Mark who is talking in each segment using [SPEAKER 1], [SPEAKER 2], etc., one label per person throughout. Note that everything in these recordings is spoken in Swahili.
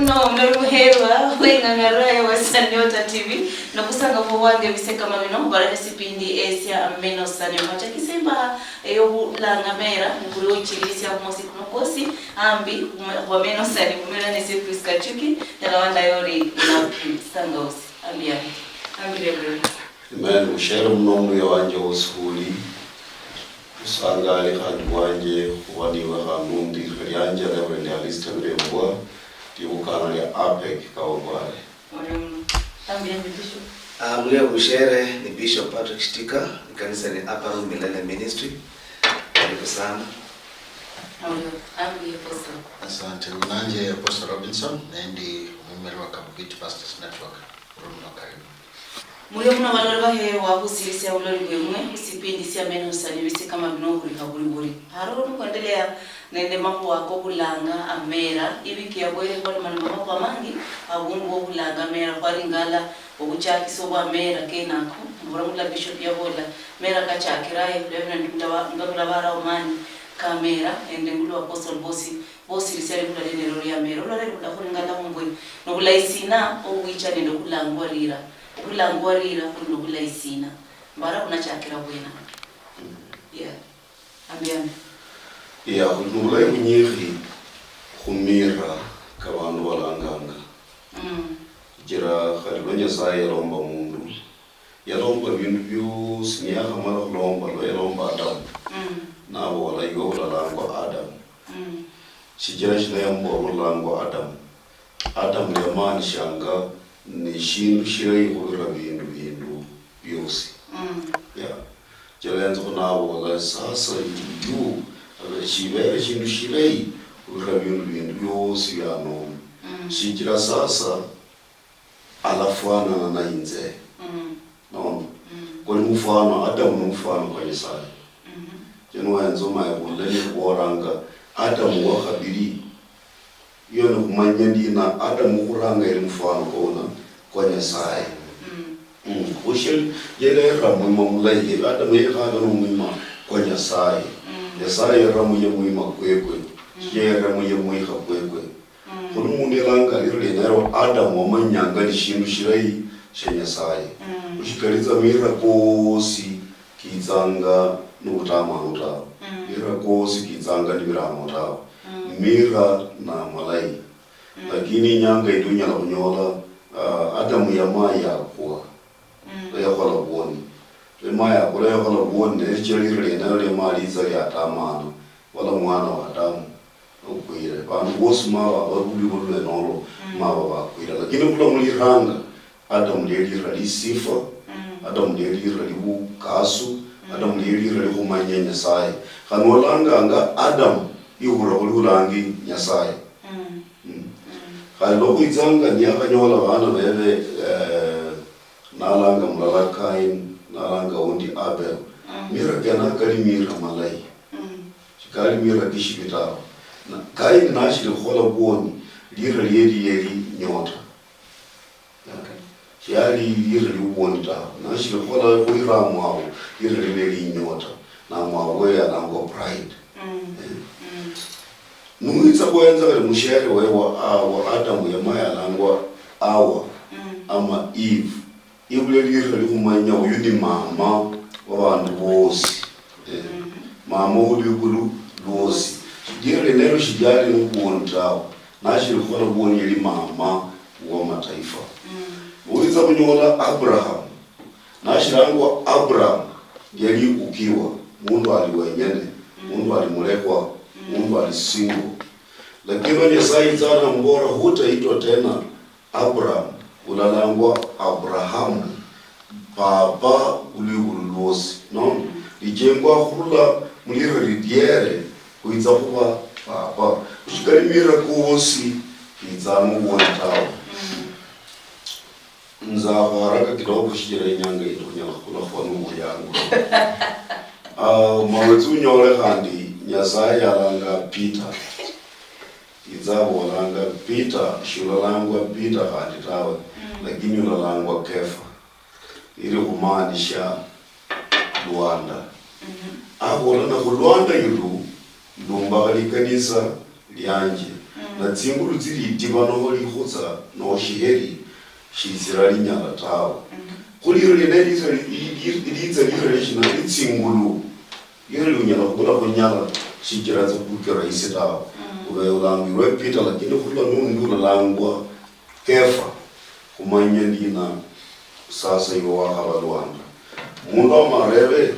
[SPEAKER 1] muno mnaruhewa wenga ngaraya wa Sanyota TV na kusanga wange biseka mamino bara sipindi esia ameno Sanyota kisemba eyo langa mera ngulu chilisi ya mosi kunokosi ambi wa meno sani kumela ne sepris kachuki na wanda yori na sangosi ambia rebel
[SPEAKER 2] man ushero mnomu ya wanje usuli usangale kandi wanje wani wa hanundi yanje reverend Alistair Mbwa tiukana ya APEC kaobale
[SPEAKER 1] ambia bishop
[SPEAKER 3] Mlia Bushere ni Bishop Patrick Shtika, ni kanisa ni Upper Room Millennium Ministry. Karibu sana.
[SPEAKER 1] Ambia pastor.
[SPEAKER 4] Asante. Unanje Apostle Robinson ndi mumero wa Kabit Pastors Network. Karibu.
[SPEAKER 1] Mulio muna balorwa he wa kusirisi ya ulori gwemwe usipindi sia meno sani bisi kama binoguri kaburi. Haro kuendelea nende mapo wako kulanga amera ibiki ya bwere kwa maneno mapo mangi abungu kulanga amera kwa ringala obuchaki so amera kenako muramula bishop ya bola mera kachakiraye reverend ngabula bara omani kamera ende ngulo apostle bosi lisere kula nene rori amera olore kula ngala mumbwe no kulaisina owicha nendo kulangwa rira kuno kulaisina bara kuna chakira bwena ambiana
[SPEAKER 2] ya kunulai munyiri khumira kabantu balanganga jira khalibanya sai romba mundu yalomba bintu byose niyakamala kulomba lo yalomba Adam nabo wala yola lango Adam shijira shinayambo lango Adam yamani shanga ni shindu shirai kubira bintu byose ya jira yanzo nabo wala sasa yu shibere shindu shirai kubira bintu byose yano shijira sasa alafana na inze no kwa mfano Adam ni mfano kwa Yesaya jeno yanzo mayabuleni kuoranga Adam wa khabiri yona kumanya ndina Adam kuranga ile mfano kwa Yesaya kushel yele ramu mamulai Adam yekhaga no mwima kwa Yesaya ramu ya mwima kwekwe yeye ramu ya mwika kwekwe kuno mundelanga lirole naro Adam wa manyanga lishindu shirai shenyasai ushikaliza mira kosi kizanga nutamanuta mira kosi kizanga nibiramuta mira na malai lakini nyanga idunya la kunyola Adam ya maya kwa ya kola boni le maya kwa ya kola boni ne chirire naro le maliza ya tamana wala mwana wa Adam ukwire bantu bose mawa babuli bulu enolo mawa bakwira lakini kula muliranga Adam lelira lisifa Adam lelira libukasu Adam lelira likumanya Nyasaye kanolanga nga Adam ihura kulangi Nyasaye kaloko izanga nyakanyola bana bebe nalanga mulala Kain nalanga undi Abel mira kana kalimira malai shikali mira kishibitaro na Kain nashi khola boni lira yeri nyota yali lira libonita nashi khola kuira mwawo lira leli nyota na mwawo ya nango pride nuitsa kwenza kali mushere wa Adam ya maya langwa awa ama Eve ibule lira likumanya uyundi mama wa bantu bose mama ulibulu bose jere nero shijali n'ubuntawo nashi khola boni yali mama wa mataifa uliza kunyola Abraham nashirangwa Abraham yali ukiwa mundu aliwenyene mundu alimulekwa mundu alisingo lakini Nyasaye zana mbora hutaitwa tena Abraham ulalangwa Abraham baba uliululosi no lijengwa khula muliro lidiere kuiza kuba baba ushikalimira kosi kizamu wontawo nzaharaka kidogo shijira inyanga itunyala kula fonu yangu mawetu nyole kandi Nyasaye alanga Peter izabo alanga Peter shulalangwa Peter kandi tawe lakini ulalangwa Kefa ili kumaanisha Luanda aho lana kulwanda yulu ndumba kanisa lyanje na tsingulu tsili diba no li khotsa no shiheri shisirali nyala tawo kuliro lene litsa lirelation itsingulu yero unyala kula kunyala shikira za kukira isitawo ube ulangirwe Peter lakini kula nundu langwa kefa kumanya ndina sasa yo wakabalwanda mundo marebe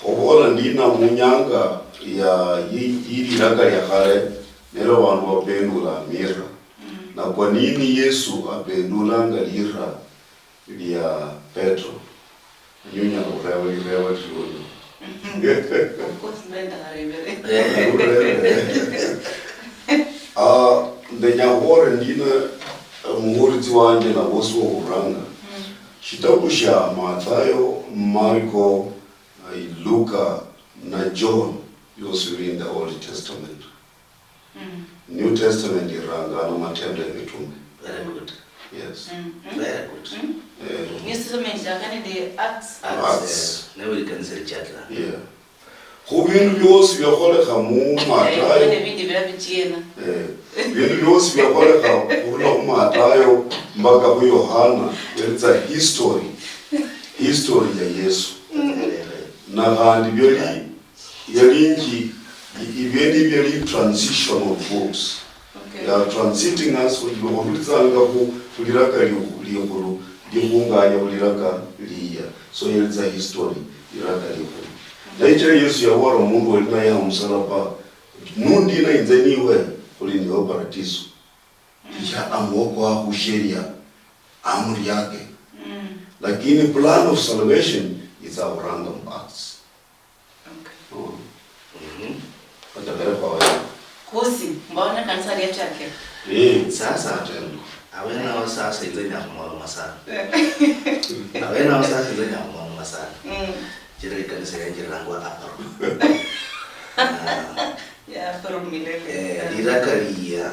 [SPEAKER 2] khobola ndina munyanga ya yiri raga ya kale nero wantu wapendula mira na kwa nini Yesu apendula ngalira ya Petro nyunya kurewa tuyo ndenya hore ndina muhurizi wanje na bosi wa uranga kitabu cha Mathayo, Marko, Luka na John yose in the Old Testament. New Testament iranga no matendo ya mitume.
[SPEAKER 3] Very good.
[SPEAKER 2] Yes.
[SPEAKER 3] Very good.
[SPEAKER 1] New Testament yakani the Acts.
[SPEAKER 3] Never you can say chatla.
[SPEAKER 2] Yeah. Kubintu byose byakoleka mu Mathayo.
[SPEAKER 1] Ibindi birabichena.
[SPEAKER 2] Bintu byose byakoleka mu Mathayo mpaka ku Yohana. It's a history ya Yesu. Na kandi byali yalingi ibyendi transitional books.
[SPEAKER 1] Okay.
[SPEAKER 2] They are transiting us kulizanga ku kuliraka liyokulu lihunganya kuliraka liya. So it's a history iraka liyokulu. Nature Yesu ya wara mungu walina ya msalaba nundi na inzeniwe kuli ni operatiso kisha amwoko wa kusheria amri yake lakini plan of salvation is our random acts.
[SPEAKER 1] Okay.
[SPEAKER 2] Atakare kwa wewe
[SPEAKER 1] Kosi mbona kanisa ya chake
[SPEAKER 3] Sasa awena wa sasa inzenya kumwalo masana awena wa sasa inzenya kumwalo masana jira kanisa ya jirangwa hapa
[SPEAKER 1] ya from milele
[SPEAKER 3] irakalia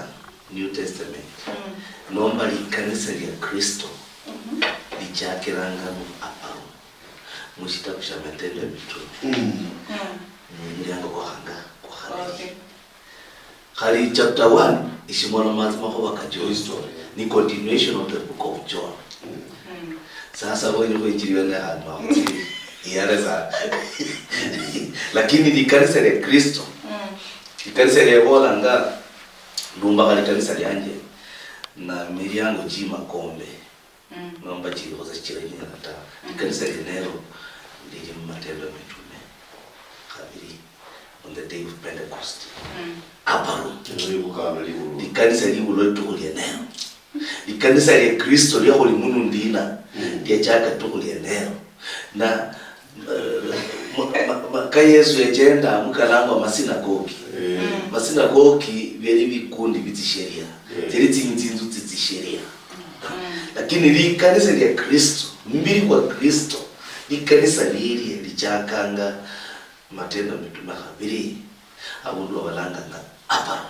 [SPEAKER 3] New Testament nomba likanisa ya Kristo lichakiranga hapa mushitabu cha Matendo ya Mitume nyango kwa hanga
[SPEAKER 1] okay.
[SPEAKER 3] Kali chapter 1 ishimona mazima kwa wakajo story ni continuation of the book of John. Sasa wewe ndio injiliwa na hapa yareza lakini ni kanisa la Kristo kanisa la Bolanga lumba kali kanisa lanje na Miriango Jima Kombe naomba chilo za chireni hata kanisa linero lili Matendo ya Mitume kabiri on the day of Pentecost aparo ni kanisa libulo tukulie neno ni kanisa la Kristo lya holi munu ndina lya chaka tukulie neno na maka Yesu yagenda mukalangwa masinagogi masinagogi byari bikundi bizisheria byari zinzinzu zizisheria lakini li kanisa lya Kristo mbili kwa Kristo ni kanisa lili lichakanga Matendo ya Mitume kabiri abundu abalanga apa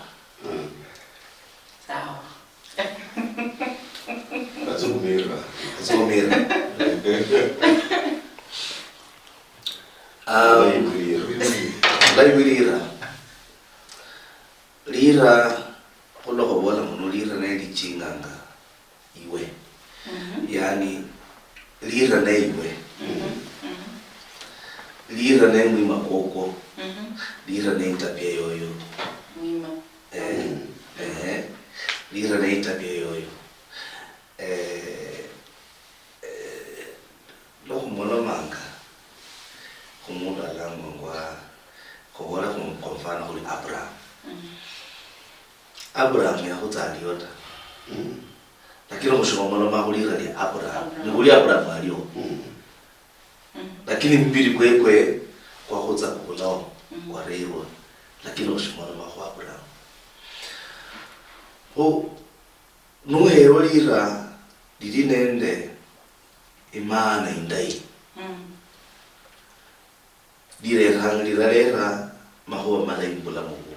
[SPEAKER 1] sawa
[SPEAKER 2] azumira
[SPEAKER 3] lira kulo kobola muno lira na lichinganga iwe yani lira na iwe lira na mwima koko lira na itabia yoyo
[SPEAKER 1] mwima
[SPEAKER 3] lira na itabia yoyo lo kumono manga kumuda lango ngwa kobola kwa mfano kuli Abraham ya hutaliota lakini mshomono mahulira ni Abraham ni kuli Abraham alio lakini mbili kwekwe kwa hoza kulao kwa rewa lakini mshomono mahu Abraham ho nuhero lira lilinende imana indai lirera mahu malaimbula mungu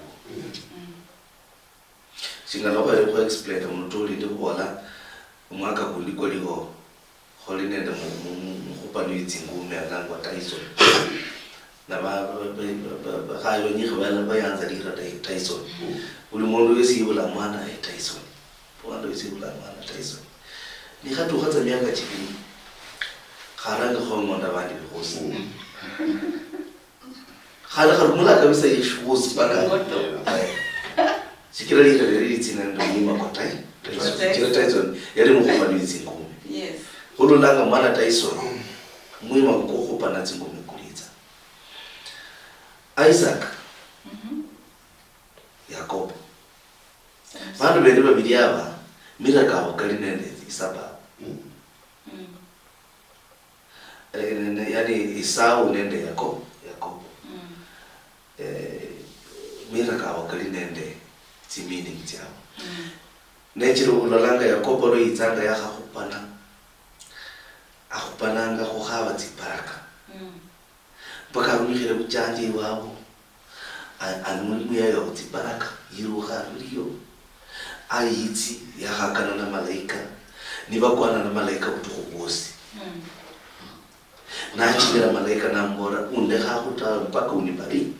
[SPEAKER 3] singaloba ko explain mutuli ndikola umwaka kuliko liho holinende mu kupani itsingume alangwa Tyson na hayo nyingi wala bayanza lira Tyson ulimundu wesibula mwana Tyson wanda wesibula mwana Tyson ni hatu hata miaka chibini haranga homonda bandi bihosi hala harumula kabisa yishuzi baka sikira lira litsina ndo nyima kwa Tyson yali mukufanya izingumi
[SPEAKER 1] Yes.
[SPEAKER 3] Hululanga mwana Tyson mwima kukupa na zingumi kuliza Isaac Yakobo bandu bende babiri aba miraka bakali nende isaba yani Esau nende Yakobo miraka bakali nende timini mtiao nechiro ulolanga Yakobo ro itanga ya akupananga go haba tiparaka baka rumihire bujanje wabo anumwe yayo tiparaka yiruha ruriyo ayiti yakakana na malaika nibakwana na malaika kutukubosi na chira malaika na mbora unde hakuta mpaka unibariki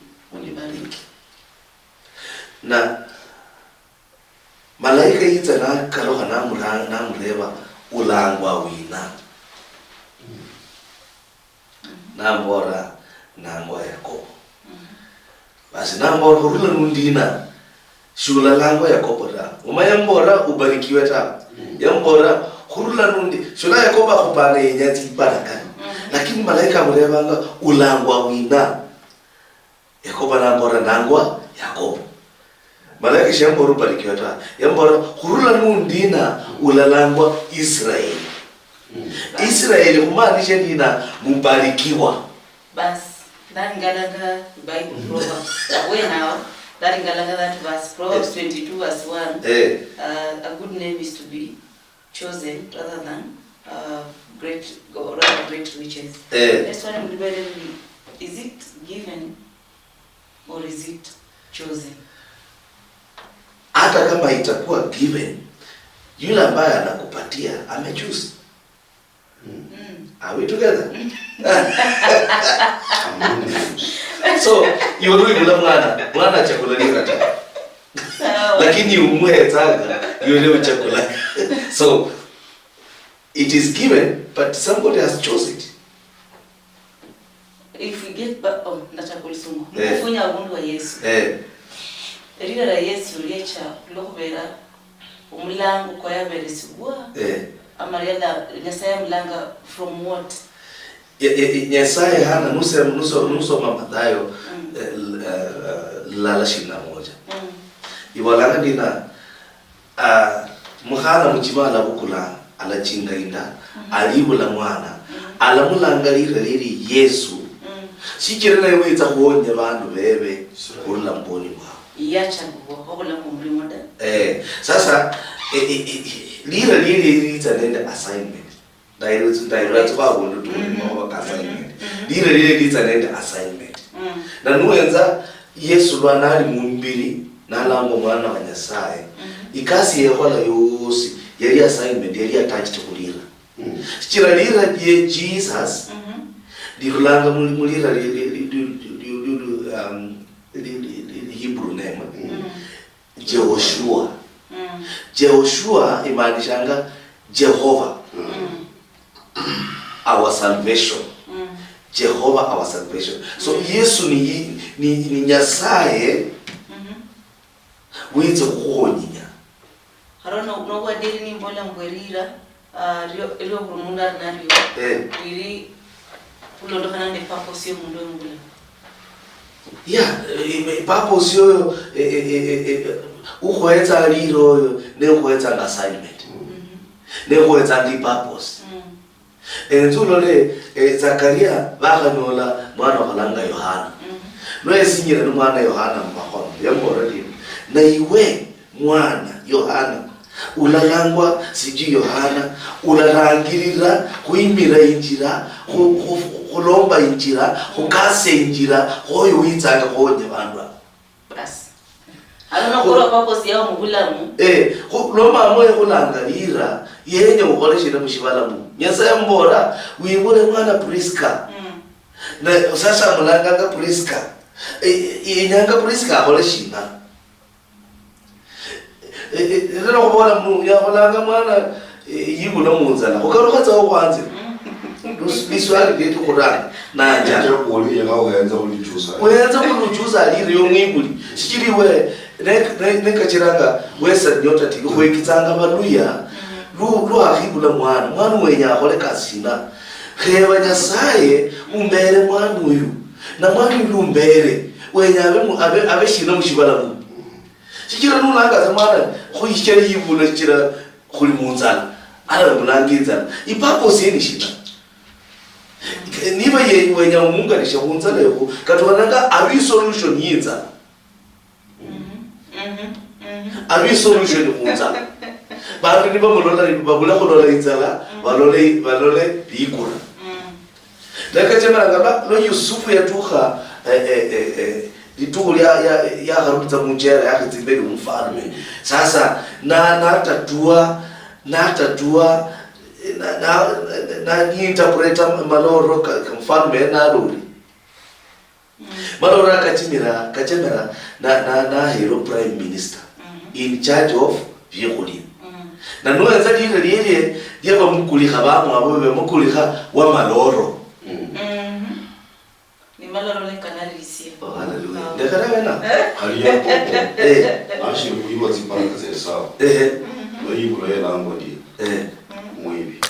[SPEAKER 3] na malaika yitana karoha na mureba ulangwa wina na mbora nangwa Yakobo basi na mbora hurula nundina shula langwa Yakobo da umaya mbora ubarikiwe ta ya mbora hurula nundi shula Yakobo akupana yenyati baraka lakini malaika mrebanga ulangwa wina Yakobo na mbora nangwa Yakobo malaika shambora ubarikiwe ta ya mbora hurula nundina ulalangwa Israeli Israeli kumaanisha ndina mubarikiwa
[SPEAKER 1] Bas Daringalaga Bible Proverbs when now Daringalaga that verse Proverbs 22 verse 1 a good name is to be chosen rather than great riches. This one would be is it given or is it chosen?
[SPEAKER 3] Hata kama itakuwa given yule ambaye anakupatia amechoose. Are we together? So you do mwana chakula ni kata lakini umwe tanga yule chakula. So it is given but somebody has chosen it.
[SPEAKER 1] If we get back ndachakula sungu kufunya ubundu wa Yesu erira la Yesu liacha lokubera umulango kwa yaberesibwa Amariela Nyasaya mlanga from what?
[SPEAKER 3] Nyasaya hana nuso Mathayo lala 21. Iwalanga dina muhana mchimala bukula ala chinga inda alibula mwana ala mulangalira liri Yesu sikirana yewita kuonya bandu bebe kurula mboni wao
[SPEAKER 1] yacha ngobula kumulimo da
[SPEAKER 3] sasa lira nende assignment direct kwa gondo tu mwa assignment lira nende assignment na nuenza Yesu lwanali mumbiri nalambo mwana wa Nyasaye ikasi yehola yose yali assignment yali attached to lira chira lira ye Jesus dirulanga mulira Hebrew name Jehoshua Jehoshua imanishanga Jehovah our salvation Jehovah our salvation. So Yesu ni Nyasaye wize kuonyinya
[SPEAKER 1] harona no wadeli ni mbola ngwerira rio kurumunda nario iri ulondo kana ne purpose yo mundo ngula
[SPEAKER 3] purpose yo ukhwetsa liro ne ukhwetsa assignment ne ukhwetsa ndi purpose enzulo le Zakaria bakanola mwana walanga Yohana no esinyira mwana Yohana mbahono yamboradi na iwe mwana Yohana ulalangwa siji Yohana ularangirira kuimira injira kulomba injira kukase injira hoyo witsanga honye bandu
[SPEAKER 1] basi alona kora purpose yao mugulamu
[SPEAKER 3] loma moyo kulangalira yenye ukoleshera mushibala mu Nyasaye mbora wibure mwana Priska Na sasa mulanga Priska. Inyanga Priska hole shina. Lero kubona mu ya mulanga mwana yibula munzana. Ukaruka za okwanze. Biswali byetu Qur'an. Nanja
[SPEAKER 2] nje boli yanga uyenza ulichusa.
[SPEAKER 3] Uyenza ulichusa ali yo mwibuli. Sikiriwe nekachiranga wesa nyota ti kwekitsanga baluya. Lu ahibula mwana wenya akole kasina. Kheba Nyasaye umbere mwana uyu. Na mwana uyu umbere wenya abe shina mushibala mu. Sikira nulanga za mwana khuyikere yibula kira khuli munzana. Ala mulangiza. Ipurpose ni shina. Niba ye wenya umunganisha munzana yoko katwananga abi solution yinza. Abi solution munzana. Bantu niba mulola babula kulola inzala balole bikura. Leka chema ngaba lo Yusufu yatuha lituli ya harudza munjera yake zimbele umfalme. Sasa na tatua na interpreta maloro mfalme na lori. Maloro kachemera na hero prime minister in charge of vyekuli. Na nuenza lile yaba mukuliha bamu ababe mukuliha wa maloro.
[SPEAKER 1] Ni maloro le kanalisia.
[SPEAKER 3] Oh hallelujah. Ndekara wena.
[SPEAKER 2] Aliya popo. Ashi kuiwa ziparaka za sawa. Loyibu lo yela ngodi.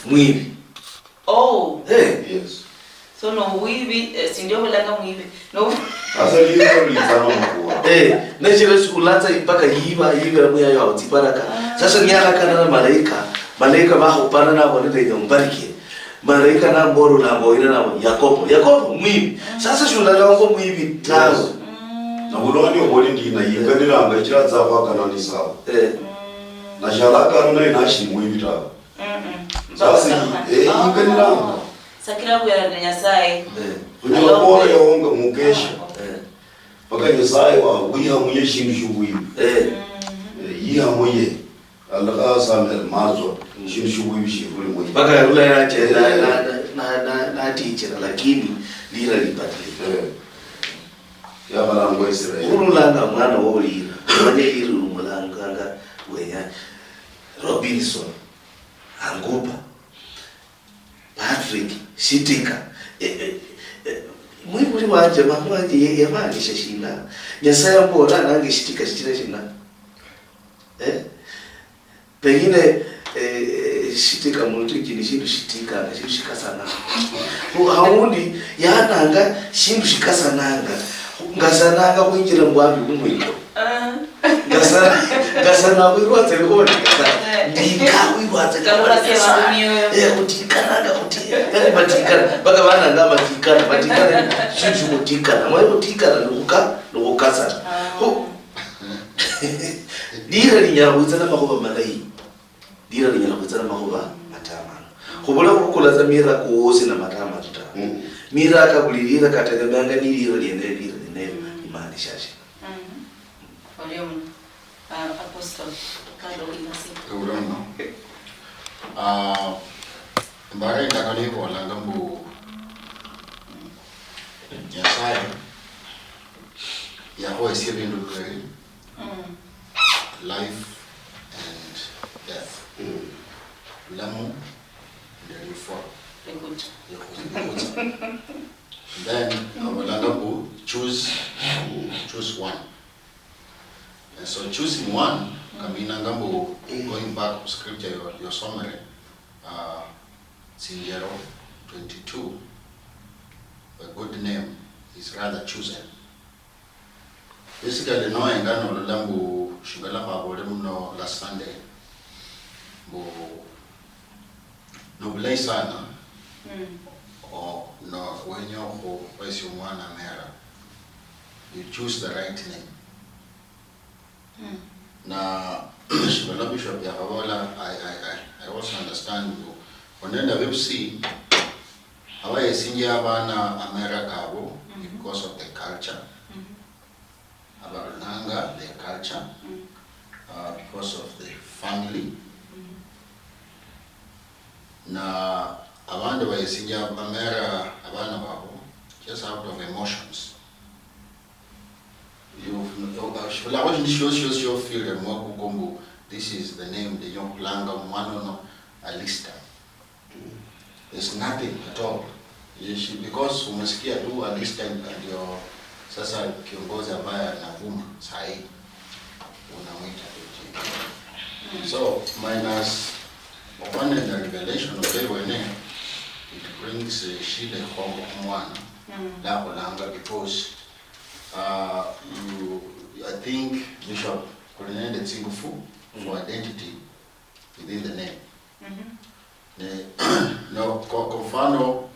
[SPEAKER 2] Mwibi.
[SPEAKER 1] Oh.
[SPEAKER 2] Yes.
[SPEAKER 1] So no wibi sindio mulanga mwibi. No.
[SPEAKER 2] Asa lizo lizana mkua.
[SPEAKER 3] Nechile sukulanza ipaka yiba muya yao ziparaka. Sasa nyala kana na malaika baho pana na bonde nyombariki. Malaika na mboro na boina na Yakobo mwibi. Sasa shulala wango mwibi tazo.
[SPEAKER 2] Na uloni oboli ndina yinganira anga chiradza kana ni sawa. Na sharaka na inashi mwibi tazo. Sasa yinganira anga.
[SPEAKER 1] Sakira kuya na Nyasaye.
[SPEAKER 2] Unyo bora yonga mukesha. Paka Nyasaye wa wiha muye shindu shubuyi. Yiha muye. Allah asamel mazo shindu shubuyi shifuri muye.
[SPEAKER 3] Paka yula ya chela na teacher lakini lila lipatile.
[SPEAKER 2] Ya balango Israeli.
[SPEAKER 3] Ululanga mwana wolira. Manje iru mulanga wenya Robinson Angupa Patrick Shitika mwibuli wanje mamwanje yamanisha shina Nyasaye mbona nange shitika shina pengine shitika muntu kini shindu shitika na shindu shikasana haundi yananga shindu shikasananga ngasananga kuinjira mbwambi kumwito gasana wirwatse bihoni ndika wirwatse
[SPEAKER 1] Kalora sema uniyo.
[SPEAKER 3] kutikana yani batikana baga bana ngama batikana shindu kutikana mwe kutikana nukukasa dira linyabutsa na makoba malai dira linyabutsa na makoba matamano kubula kukulaza mira kuosi na matama tuta mira akabulira katagamanga niliro liendelea imani shashi.
[SPEAKER 1] Apostle Kado inasifu.
[SPEAKER 4] Urano. Mbare ndakani bolanga mbu Nyasaye yaho esibindu kweli. Life and death. Lamu ndio for. Then bolanga mbu choose one. And so choosing one, kamina ngambo going back to scripture your summary, Sinjero 22, a good name is rather chosen. Basically, no engano lulambu shugala mabole muno last Sunday, no blay sana, or no when you place mwana mera, you choose the right name. Na shibala bishop ya kabola I also understand onenda websi awaye sinja abana America abo because of the culture abalanga their culture because of the family na abandi bayesinja America abana babo just out of emotions. You feel the more this is the name, the young langa mano alista. There's nothing at all. Because umesikia tu alista ndio sasa kiongozi ambaye anavuma sahi unamwita tu. So minus upon the revelation of Ewene, it brings shida kwa mwana la kulanga because I think Bishop Kulinende Tsingufu for identity within the name. No, kwa mfano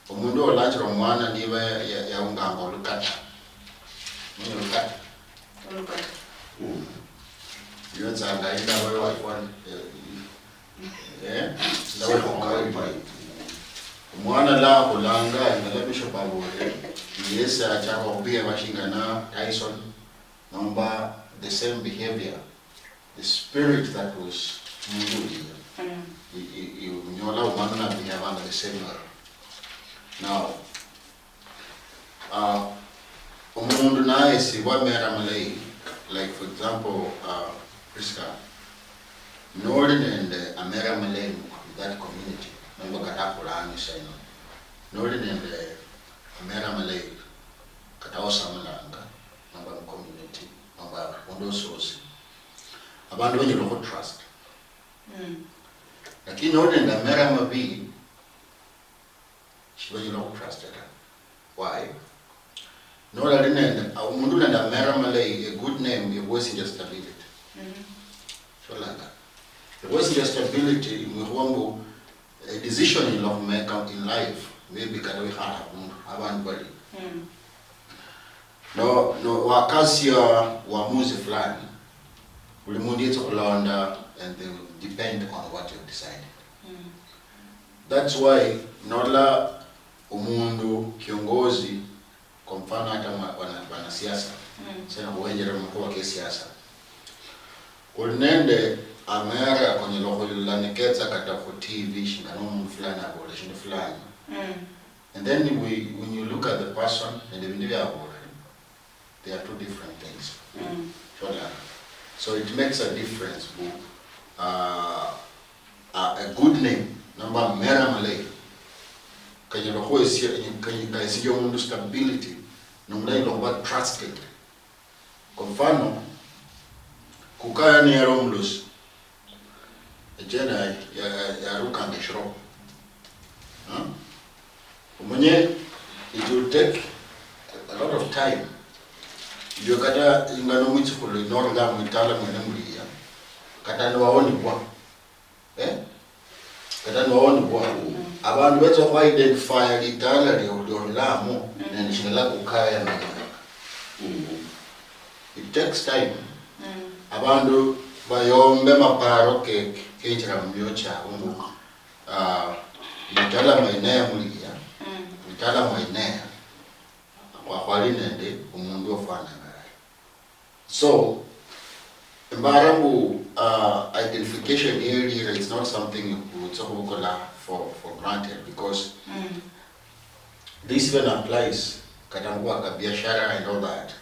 [SPEAKER 4] umundu olachira mwana niba ya unganga olukata. Mwenye olukata.
[SPEAKER 1] Olukata.
[SPEAKER 4] Yonzanga ina wewe waifani. Lawe kongai. Mwana la kulanga ingala Bishop Abure. Yes, achaka obia bashingana Tyson number the same behavior. The spirit that was moving. You nyola umana behave the same way. Now, umundu nae si wamera malay, like for example, Priska, Northern and Amera Malay, that community, number Katakula and Sino, Northern and Amera Malay, Kataosa Malanga, number community, number Mondosos, about when you don't trust. Like in Northern and Amera Mabi, she was not trusted. Why? No, I didn't. Mundu and Amera Malay, a good name, it wasn't just stability. So like that. It wasn't just stability, a decision in love make in life, maybe because we have body. No, wakasia wamuzi fulani, ulimundi yetu kulonda, and they will depend on what you decide. That's why nola umundu kiongozi kwa mfano hata wana siasa sana uwenjera mkuu wa kisiasa kunende Amera kwenye loho lanikeza kata kwa TV shingano fulani abole shindu fulani and then when you look at the person and the individual they are two different things. So it makes a difference. A good name number Mera Malay kwenye loho kwenye mundu stability numda ilo trusted. Kwa mfano kukaya ni ya Romulus ejena ya ruka ngeshro umenye it will take a lot of time yo kata ingano mwichukulu inorga mwitala mwene mliya kata niwaoni kwa kata niwaoni kwa abantu bezo kwa identify litala liyo lamo nishingala kukaya na it takes time. Abantu bayombe maparo kenjira mbyocha litala mainea muliya litala mainea wakwali nende umundu ofana. So embarambu identification area is not something you for granted because this even applies katangua ka biashara and all that.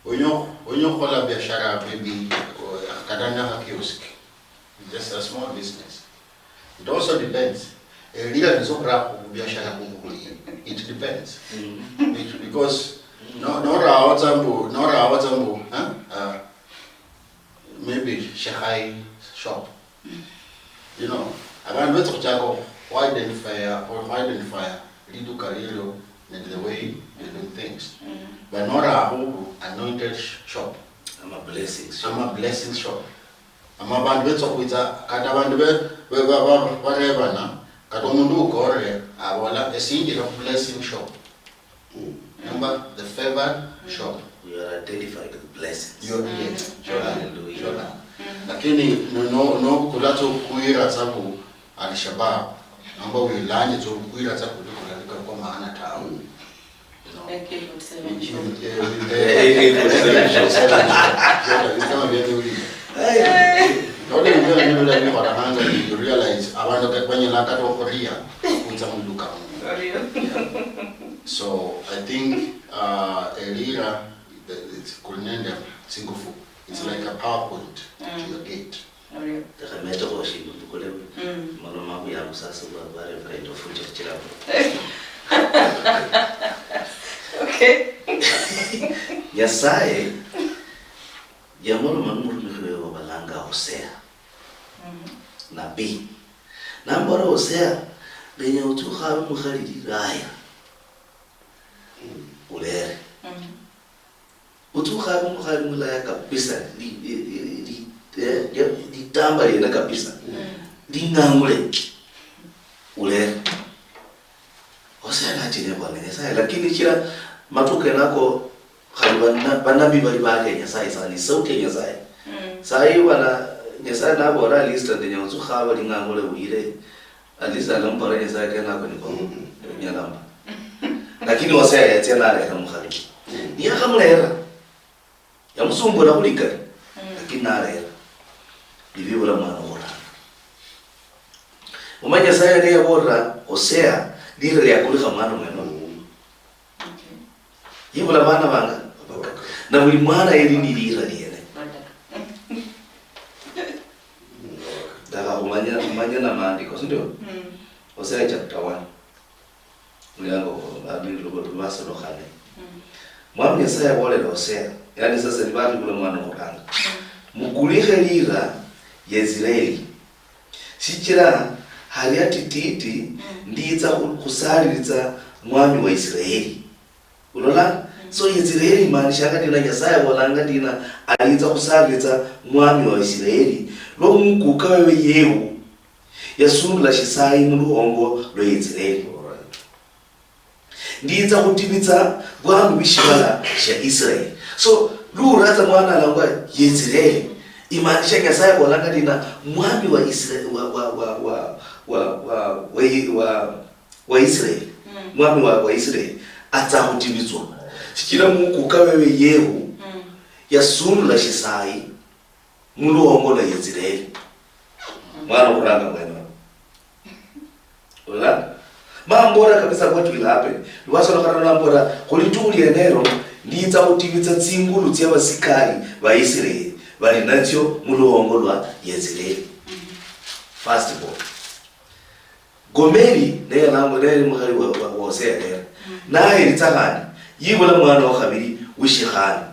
[SPEAKER 4] Onyo kola biashara maybe kadanga ha kiosk, just a small business. It also depends. It depends. Because maybe Shahai shop. You know, around with Chago, wide and fire Lidu Carillo and the way they do things. But not a whole anointed shop.
[SPEAKER 3] I'm a blessing shop.
[SPEAKER 4] I'm a blessing shop. I'm a band with a Katabanbe, whatever now. Katomundu Kore, a single blessing shop. Remember the favored shop.
[SPEAKER 3] We are identified with blessings.
[SPEAKER 4] You're yes. Hallelujah. Lakini no kulato kuira sabu al-Shabaab. Amba wilanye zo kuira sabu kulika kwa maana tao. You realize abantu kwenye lakato Korea kunza munduka. So I think Elira, it's Kunenda Singufu. It's like a PowerPoint to your gate.
[SPEAKER 3] Takameta kwa shibu tukule mama ya musasa wa bare friend of future chila.
[SPEAKER 1] Okay.
[SPEAKER 3] Yasaye yamolo manumuru mkhwe balanga Hosea. Nabii. Nambora Hosea benya utuha mukhalili raya. Ulere. Utuha mukhalili mulaya kabisa di tamba lena kabisa. Lingangule. Ulere. Hosea na chine kwa Nyasaye lakini kila matuke nako khalibana banabi bali bake Nyasaye sana sauti Nyasaye. Sai wana Nyasaye na bora lista de nyazo khaba lingangule uire alisa lampara Nyasaye kana ko ni ko nyalamba. Lakini Hosea yatena ala mkhali. Ni akamulera. Yamusumbura kulika. Lakini nalera. Bibibula mwana ora. Umanya Nyasaye ne yabora Hosea dire ya kulika mwana mweno. Yibula bana banga na buli mwana eri nilira liene daga umanya na maandiko ndio Hosea chapter 1 mlango abili lubasa no khale mwami Yesaya wale Hosea yani sasa ni bali kule mwana mukanga mukulihe lira ya Israeli sichira hali atititi ndiza kusaliriza mwami wa Israeli ulola so Israeli maanisha ngati na Yesaya walanga dina aliza kusaliriza mwami wa Israeli lo mukuka wewe yehu yasungula shisai muluhongo lo Israeli ndiza kutibitsa bwangu bishibala sha Israeli so luraza mwana langwa Israeli imaanisha Yesaya walanga dina mwami wa Israeli wa Israeli mwami wa Israeli atahutibizwa sikira mukuka wewe yehu yasungula shisai muluhongo lo Israeli mwana kuranga mwena ola mambora kabisa what will happen liwaso lokana mbora kulituli enero ndiza kutivitsa tsingulu tsia basikari ba Israeli bali nacho muluhongo lwa Israeli first of all Gomeri ne yanamwe ne mukhali wa Hosea era naye litagani yibula mwana wa khabiri wishihani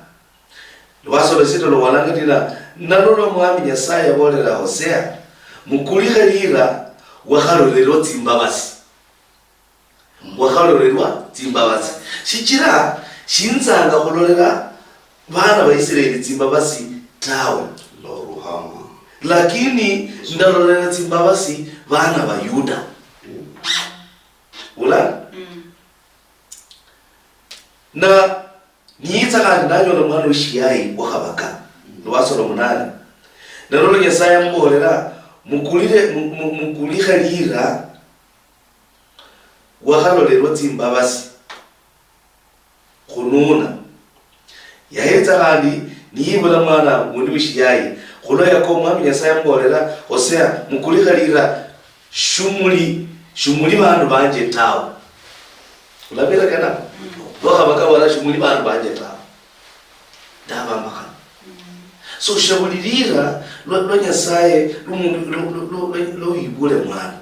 [SPEAKER 3] liwaso lesito lo walanga dina nalolo mwami Nyasaye bolera Hosea mukulihe lira wakhalorelwa tsimbabasi wakhalorelwa tsimbabasi shichira shinzanga khulorera bana ba Israeli tsimbabasi tawe
[SPEAKER 2] lo ruhama
[SPEAKER 3] lakini ndalorera tsimbabasi bana ba Yuda ula na niitaka ndanyo na mwana wishiyai wakhabaka lwaso lo munana nalolo Nyasaye mbolera mukulihe lira wakhalorelwa tsimbabasi khununa yahetsa kandi niyibula mwana mundu wishiyai khulo yako mwami Nyasaye mbolera Hosea mukulihe lira shumuli bandu banje tawe ulabira kana wakhabaka wala shumuli bandu banje tawe ndabamba so shabulirira lo Nyasaye lo yibule mwana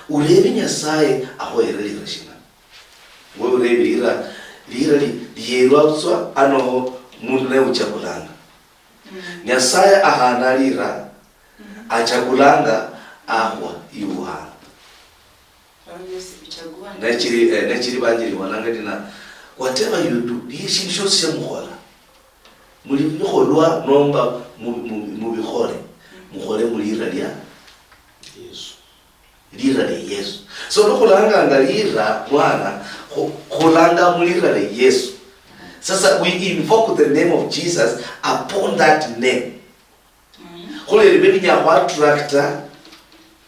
[SPEAKER 3] urebe Nyasaye ahoerera shina wewe urebe lira liyelwa tswa ano mundu ne uchakulanga Nyasaye ahana lira achakulanga ahwa yuha nechiri banjiri wananga dina whatever you do yishin shosi ya mukhola muli bikholwa nomba mubikhole mukhole mulira lya Yesu lira le Yesu so lokhulanga ngalira mwana khulanga mulira le Yesu sasa we invoke the name of Jesus upon that name khole libe nya kwa tractor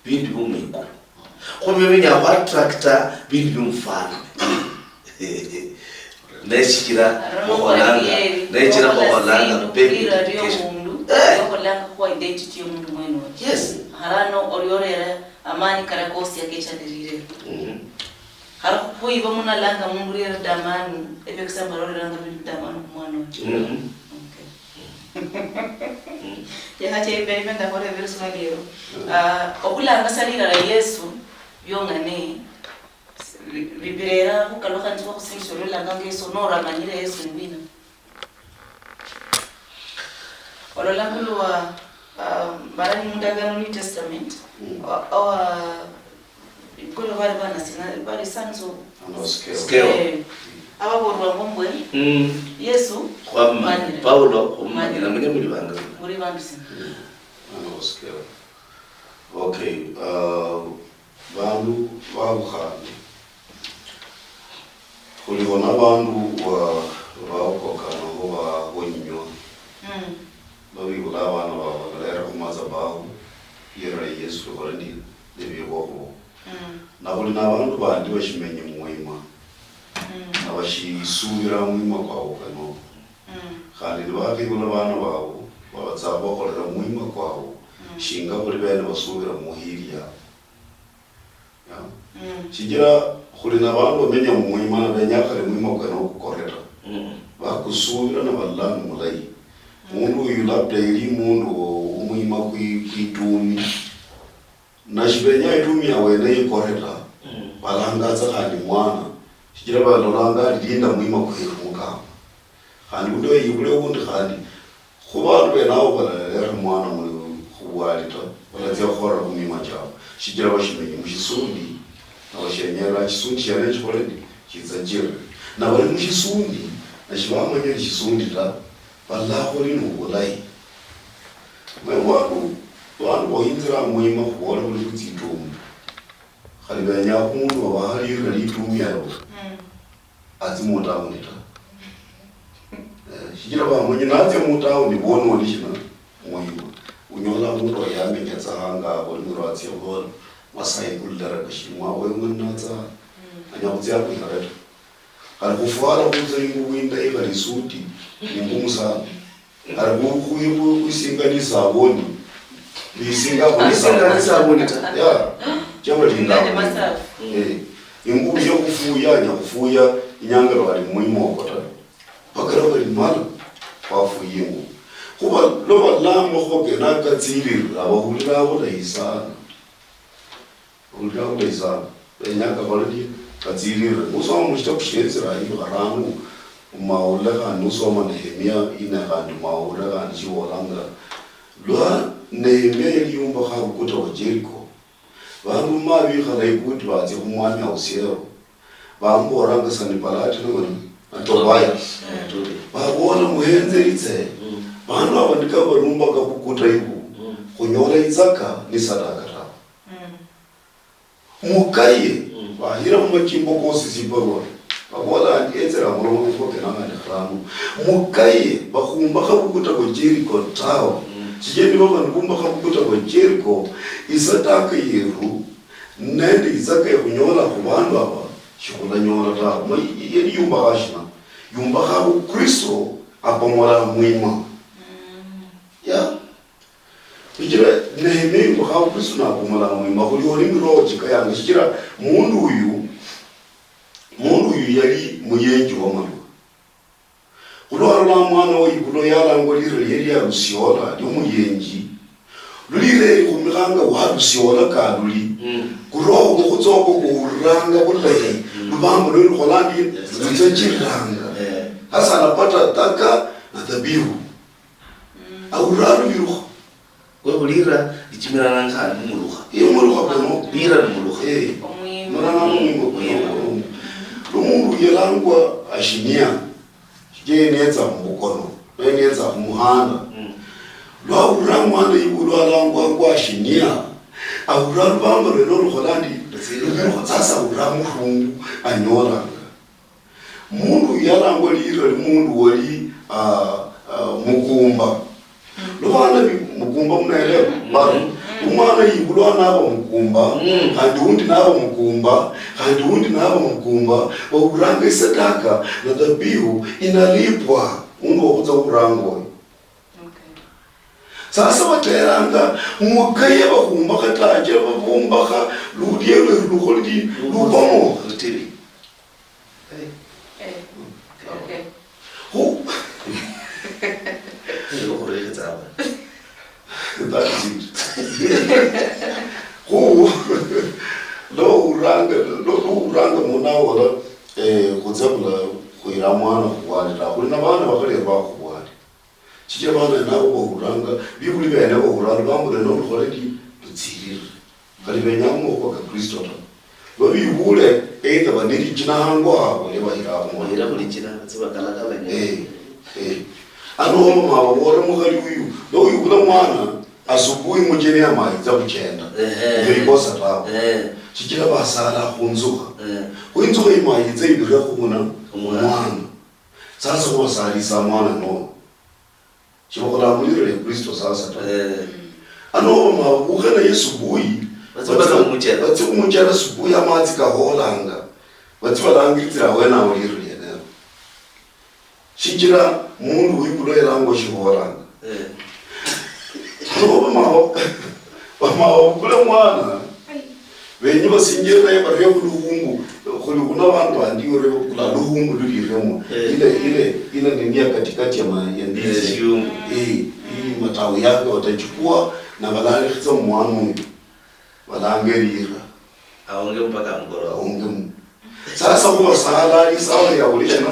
[SPEAKER 3] bindu bumiko khole nya kwa tractor bindu bumfana nechira moholanga baby
[SPEAKER 1] yokolanga kwa identity yomundu mweno
[SPEAKER 3] yes
[SPEAKER 1] harano oriorera amani karakosi yakechandirire Har kuiba muna langa mungu ya damanu ebe kusamba lori langa damanu kumano. Ya hache ibe ibenda kore virusu ngaliyo. Okulanga salira la Yesu byongane bibirera kukaluka ntuwa kusimisho langa ngeso nora manyire Yesu nibina. Olola kulwa barani mundagano New Testament kulo bari bana sina bari sanzo
[SPEAKER 3] scale
[SPEAKER 1] aba borwa ngombwe Yesu
[SPEAKER 3] kwa Paulo na mwenye mulibanga
[SPEAKER 1] muri bambisi
[SPEAKER 2] scale. Okay, bandu babukhani kulibona bandu baukokana ngo bahonywa babibula abana babalera kumaza baho yera Yesu korandi debiboho nabuli nabantu bandi bashimenye muwima abashisubira muwima kwawo kano kandi babibula abana bawo babatsaba bakorera muwima kwawo shinga kuri bene basubira muhiriya ya kigira kuri nabantu bamenya muwima nabanyakare muwima kano kukorera bakusubira nabalanga mulayi mundu uyu labda ili mundu umuima kuitumi na shibenya itumi ya wene yikoreta balangaza kandi mwana shigira balolanga linda muima kuifunga kandi undo yibule undi kandi kubantu benawo balera mwana mu kuwalita balazya khora kumima chao shigira bashimenye mushisundi abashenyera chisundi cyane chikoredi kizajira na bali mushisundi na shibamanye chisundi la Wallahu linubulai mwewaku wandu wahindira muima kubola kuli kutitumu khalibanya kumundu wabahalira litumi yalo azimutawunita shigira bamwenye naze mutawuni bono lishina muima unyola mundu wayamenya tsahanga bolimiro atse bola masai kuldara kashimwa wemunatsa anyakutsia kuhareta kali kufuara kuzengu winda ikali suti ningumu sana arikuyibu kusinganisa aboni bisinganisa aboni ta ya chama linda ingumu yo kufuya inyangalo ali muimo okota bakara bali mala kwafuyingu kuba loba lamo khoke nakatsiri abahulira abo daisana ulira daisana enyaka balidi katsirira usoma mushtakushetsera ibaramu maula kan usoma Nehemia ina kan maula kan jiwolanga lwa Nehemia yumba khabukuta wa Jericho bantu mabi khalai kuti baze kumwami ausero bamboranga sanipalati no atobaya babona muhenze itse bantu abandika barumba kabukuta ibu kunyola izaka ni sadaka ta mukaye bahira mu makimbo kose sibarwa babola ezera murongo ko kenanga ndikhamu mukaye bakhumba khabukuta ko Jericho tawo chijeni baba nkumba khabukuta ko Jericho isataka yeru nende izaka kunyola ku bantu aba shikula nyola ta yeri yumba khashina yumba khabu Kristo apamola muima ya Ijira Nehemia ko khabu Kristo na apamola muima ko yori miroji kayanga shikira mundu uyu yari muyenji wa mwana kulwara la mwana wa ikulo yala ngolire yeri ya rusiola yo muyenji lulire kumikanga wa rusiola kaduli kuroho kutsoko kuranga bulayi lubambo lwe Holandi nzachiranga hasa anapata taka na dhabihu auraru biruha
[SPEAKER 3] we ulira ichimirana ngani muluha
[SPEAKER 2] iyo muluha kono
[SPEAKER 3] lira muluha
[SPEAKER 2] mwana mungu Lumungu yelangwa ashinia je netsa mbukono netsa muhanda lwa urangwa ibulwa langwa kwa ashinia auraru bamba lelo Holandi sasa uramu anyora mundu yalangwa lira mundu wali mukumba lwana mukumba unaelewa bado umwana yibulwa nabo mukumba kandi undi nabo mukumba kandi undi nabo mukumba uranga isadaka na dhabihu inalipwa ungo kuza urango sasa bateranga mukaye bakumba kataje babumba ka ludiye lukholidi lubamo
[SPEAKER 1] Okay.
[SPEAKER 3] Who?
[SPEAKER 2] That is it. Who? Lo uranga muna wala kudzabula kuira mwana kuwalira kulina bana bakalirwa kuwali chije bana nabo uranga bikuli bene bo uranga bambule no khoredi tsirira kali benyamo kwa Kristo ta babi bule either baniri jina hango abo le bahira mo
[SPEAKER 3] Ira kuli jina tsiba kala
[SPEAKER 2] ano mama wore mukali uyu lo uyu kula mwana asubuhi mujeni ya maiza kuchenda ngikosa tawo chikira basala kunzuka kunzuka imaize ibira kubona umwana sasa ko salisa mwana no chibokola muliro le Kristo sasa ano mama ukana Yesu buyi batse umujera subuhi amazi kaholanga batse balangitira wena uliro yena chikira mundu uyikulo erango chiholanga mama kule mwana benyi basingira naye bari kuluhungu kuli kuna bantu bandiore kula luhungu luliremo ile nenia katikati ya ndizi hii matawi yake watachukua na balale kitsa mwana balangerira
[SPEAKER 3] aonge mpaka mgoro
[SPEAKER 2] aonge sasa kwa sala ni sawa ya ulisha na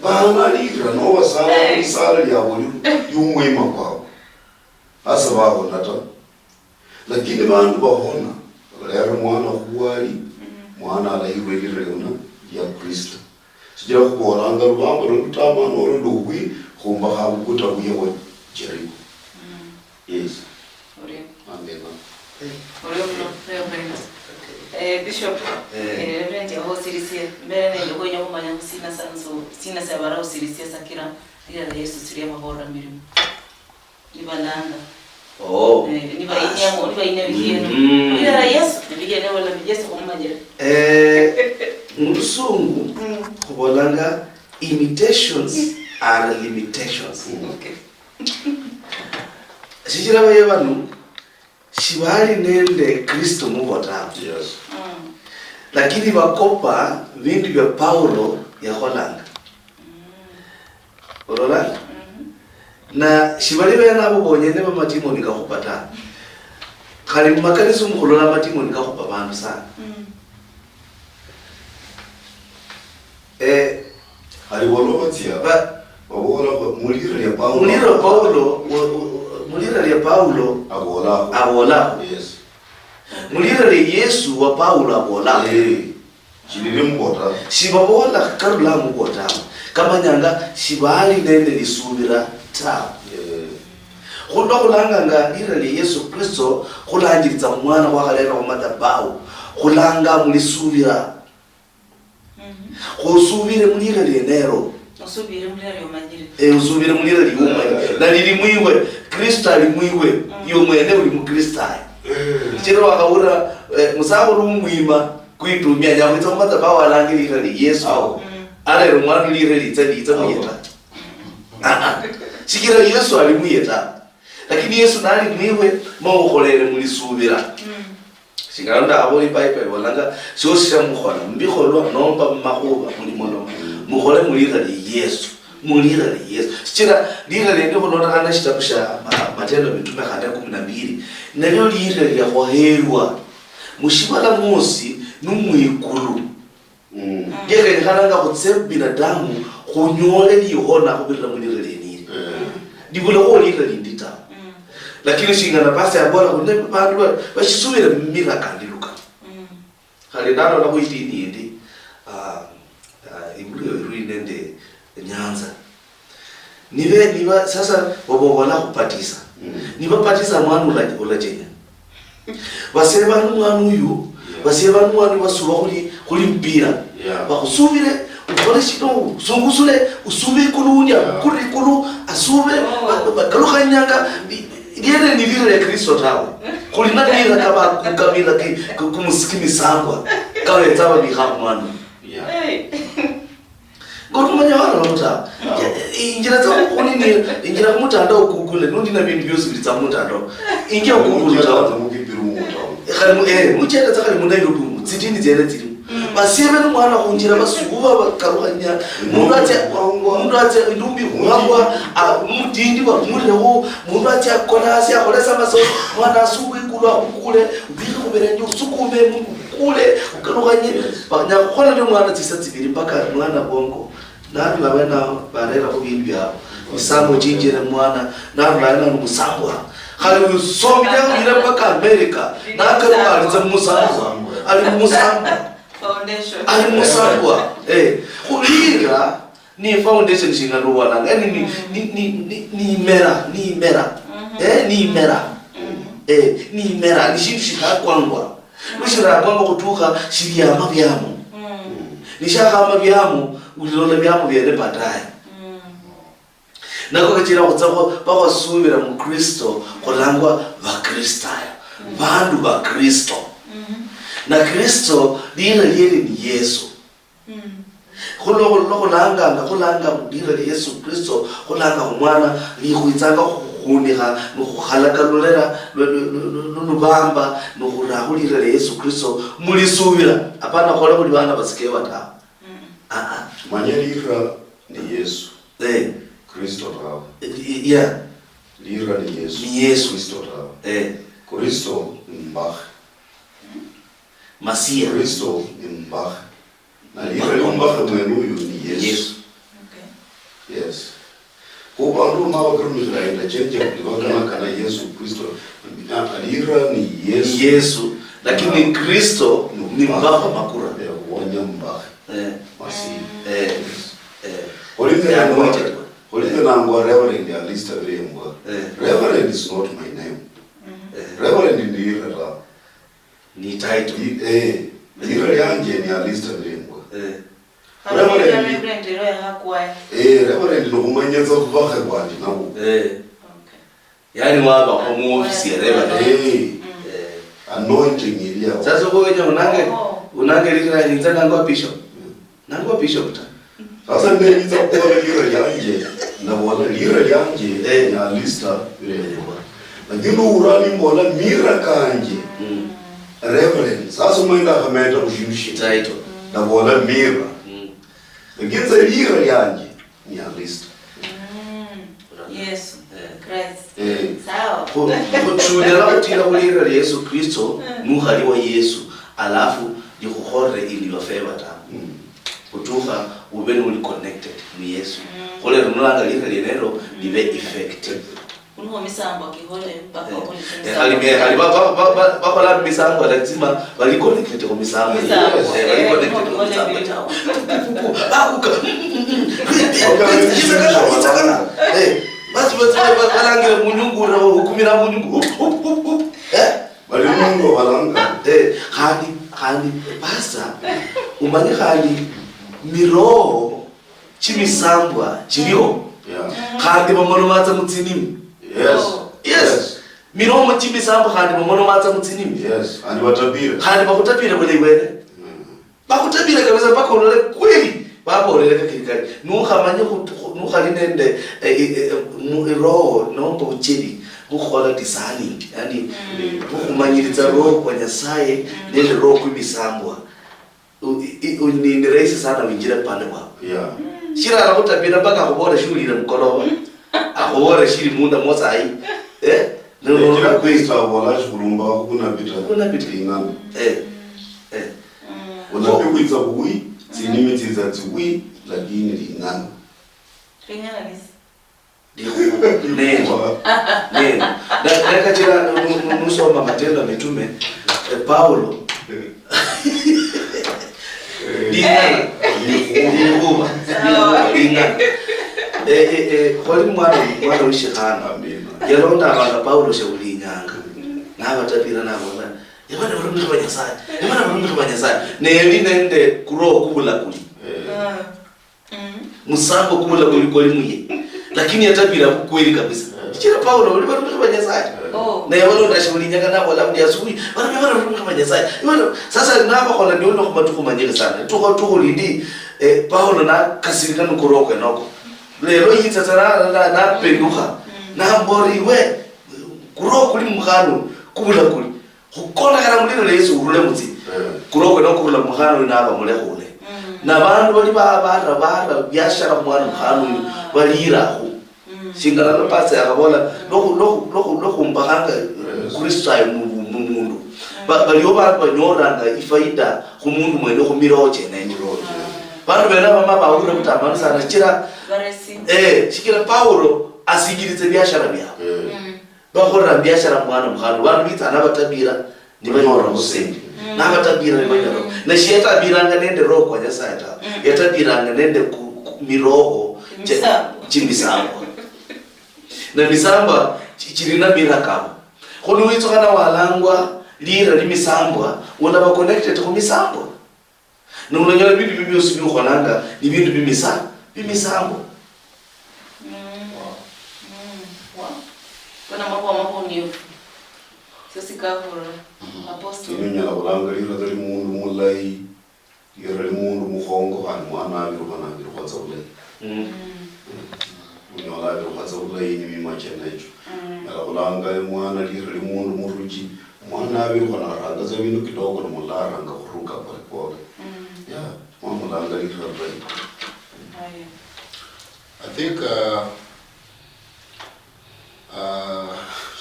[SPEAKER 2] banalira no wasala ni sala ya ulisha yumwema kwao asa babo nata lakini bantu bahona lero mwana kuwali mwana alairwe lirena ya Kristo sijira kuboranga rubambo rutama no rudugwi kumba habukuta kuyewe Jericho yes amen
[SPEAKER 1] Bishop Reverend ya hosirisia mbele ne yogo nyo manya kusina sanso sina sabara hosirisia sakira ila Yesu siria mahora mirimu ibalanga niba inyamo niba inebigeno ila Yesu nibigene wala Yesu kumanya
[SPEAKER 3] Musungu kubolanga imitations are limitations.
[SPEAKER 1] Okay.
[SPEAKER 3] Sijira baye banu shibali nende Kristo mubota.
[SPEAKER 2] Yes.
[SPEAKER 3] Lakini bakopa vindu vya Paulo ya Holanda. Orola? Na shibali baye nabo bonyene ba matimo nikakupata. Kali makanisa mukolola matimo nikakupa bantu sana.
[SPEAKER 2] Aliwolobatia wabola mulira ya Paulo
[SPEAKER 3] mulira ya Paulo abola
[SPEAKER 2] yes
[SPEAKER 3] mulira ya Yesu wa Paulo abola
[SPEAKER 2] chilile mbota
[SPEAKER 3] sibabola karula mbota kama nyanga sibali nende lisubira ta kundo kulanga ngandira ya Yesu Kristo kulangiza mwana wa kalera wa madhabahu kulanga mulisubira kusubire mulira lienero
[SPEAKER 1] usubire mulira yomanyire
[SPEAKER 3] usubire mulira liyuma na lili mwiwe Kristo ali mwiwe yo mwene uli mu Kristo chero wakabura musabo rumwima kwitumia nyamwita mata bawa langirira li Yesu ale rumwana lire litsa muyeta sikira Yesu ali muyeta lakini Yesu nali mwiwe mawukolere mulisubira singalonda aboli pipe walanga sosha mukhola mbikholwa nomba makuba mulimono mukhole mulira li Yesu sikira lira lende khulonda kana shitabusha matendo mitume 12 nalyo lira lya khohelwa mushibala mosi numwikulu yeke nikhalanga khutse binadamu khunyole lihona khubirira mulira lenile ndibula ko lira lindita lakini shingana pasi abola kunne bantu bashisubira mira kandiluka khali ndalo la kuitini ndi ibuliyo ruinende Nyanza niba sasa bobola kupatisa niba patisa mwana ulajenya baseba mwana uyu baseba mwana basuba kuli mpira bakusubire ukole shino sungusule usubi kulunya kulu asube bakaluka nyanga yene ni vile ya Kristo tawe kulina nira kama kukamila kumusikini sangwa kama etaba ni hamwana Gotumanya wana muta injira za kunini injira kumutanda ukugule nundi na bintu byose bitsa mutando injira ukugule tawa
[SPEAKER 2] mukipiru muta
[SPEAKER 3] khali muchenda tsakali mundairo tumu tsitini zere tsiri masiebe n'umwana kungira basuba bakaruganya mundu ati ndumbi kuhangwa umudindi bakumureho mundu ati akolasi akolesa maso mwana asubi kulwa kukule ubika kuberenje usukume mundu kule ukaruganye banyakora ndi mwana tisatibiri mpaka mwana bongo nandi babena barera kubindi byabo misambo jinjire mwana nandi barena n'umusambo hari usomya ira mpaka America nakarugariza musambo ali musambo
[SPEAKER 1] foundation
[SPEAKER 3] ali musambo kulira ni foundation shingano wana yani ni mera ni mera ni shimshika kwangwa nishira kwangwa kutuka shiria mabyamu nishaka mabyamu ulilona byamu byene baadaye nako kachira kutsako bakwasubira mu Kristo kolangwa bakristayo bandu ba Kristo na Kristo dira lile ni Yesu kulanga dira li Yesu Kristo kulanga umwana likuitsanga kunika nokukhalaka lolera lubamba nokurahulira Yesu Kristo mulisubira apana khola kuli bana basike bata
[SPEAKER 2] manyelira ni Yesu Kristo rawo
[SPEAKER 3] yeah
[SPEAKER 2] lira ni Yesu
[SPEAKER 3] ni Yesu
[SPEAKER 2] Kristo rawo Kristo mbach
[SPEAKER 3] Masia
[SPEAKER 2] Kristo mbach na lira mbach mwenuyu ni Yesu
[SPEAKER 1] okay
[SPEAKER 2] yes kuba ndo mawa krumira ina chenje kana Yesu Kristo lira ni
[SPEAKER 3] Yesu lakini Kristo ni mbach makura
[SPEAKER 2] wonya mbach Masia Olivia Nangwa Reverend Alista Vremwa. Reverend is not my name. Reverend in the era.
[SPEAKER 3] Ni title.
[SPEAKER 2] Ira yanje ni Alista Vremwa.
[SPEAKER 1] Reverend roya hakuwa.
[SPEAKER 2] Reverend no kumanyeza kubaka kwanje nabo.
[SPEAKER 1] Okay.
[SPEAKER 3] Yani waba kwa mu office ya Reverend.
[SPEAKER 2] Anointing ilia.
[SPEAKER 3] Sasa kwa unange likira nitaka ngwa bishop. Nangwa bishop ta.
[SPEAKER 2] Sasa niliza kuona lira yanje na wala lira yanje na Alista Vremwa. Lakini urani mola mira kanje. Reverend sasa mwenda kameta kushimshi
[SPEAKER 3] Title.
[SPEAKER 2] na wala mira. Lakini lira yanje ni Alista.
[SPEAKER 1] Yes. Christ. Sawa.
[SPEAKER 3] Kuchunela kutila ulira Yesu Kristo nuhali wa Yesu alafu yukuhore ili wafeva ta. Kutuka ubeni uli connected ni Yesu. Kole runanga linero libe effective.
[SPEAKER 1] Unuho misambo kihole mpaka kule.
[SPEAKER 3] Bakala misambo lazima bali connected kwa misambo. Bali connected kwa misambo. Basi balangira munyungu na hukumira munyungu.
[SPEAKER 2] Bali mungu balanga.
[SPEAKER 3] Hadi basa umanye hadi miroho chimisambwa chiriyo kandi bamono matsa mutsinimi yes miroho chimisambwa kandi bamono matsa mutsinimi
[SPEAKER 2] yes ani batabira
[SPEAKER 3] kandi bakutapira kwele iwene bakutapira kabisa mpaka ulole kweli baba ulele kikali nuhamanye nuhalinende roho nombo uchedi ukhola discerning yani umanyiriza roho kwa Nyasaye nende roho kumisambwa ni rahisi sana winjira pale kwa shira anakutapira mpaka akubora shuli ile mkoloba akubora shiri munda mosa ai
[SPEAKER 2] ndio Kristo wala shulumba kuna bita ingana unapikuiza bui sinimitiza tui lakini lingana
[SPEAKER 1] Neno.
[SPEAKER 3] Nakachira nusoma Matendo ya Mitume Paulo Linguma kwali mwana wishikana yalonda abana Paulo shaulinyanga nabatapira nabona yabana barumika banyasaye nendi nende kuro kubula kuli musambo kubula kuli koli muye lakini atapira kweli kabisa kira Paulo uli barumika banyasaye na yabona shaulinyanga nabo labda asubuhi barumika banyasaye sasa nabo kola ndio ndo kumatuko manyele sana tuko lindi Paulo na kasirika nukoroko enoko lero yitsatara na penduka na mbori we kuroko kuli mkhano kubula kuli khukona kana mulilo leso urule mutsi kuroko no kurula mukhano inaba mule khule na bandu bali bara byashara mwana mukhano balira khu singala no pase akabola lokhu mbahanga Kristo ayi mundu baliyo bantu banyoranga ifaida khumundu mwene khumiroje nenyiroje bantu bena bama bahure kutamana sana chira chikira Paulo asigirize byashara byabo bakhora byashara mwana mukhano bantu bitana batabira ndibanyora musengi nabatabira ndibanyora na sheta biranga nende roho kwa Nyasaye ta yatabiranga nende miroho chimisambo na misamba chirina mirakabo khoni witso kana walangwa lira limisambwa wona ba connected ku misambwa no unanyola bintu bibyosi byokhonanga ni bintu bimisambo
[SPEAKER 1] Kuna mambo niyo sisi kavura apostle
[SPEAKER 2] nyala kulangalira tali mundu mulai yore mundu mukhongo vanhu mwana biro kwatsa ulai unyola biro kwatsa ulai ni mimachena icho nyala kulanga mwana lira mundu muruji mwana biro kana ranga za bintu kidogo no mularanga khuruka pale kwa ya mwana mulangalira right.
[SPEAKER 4] I think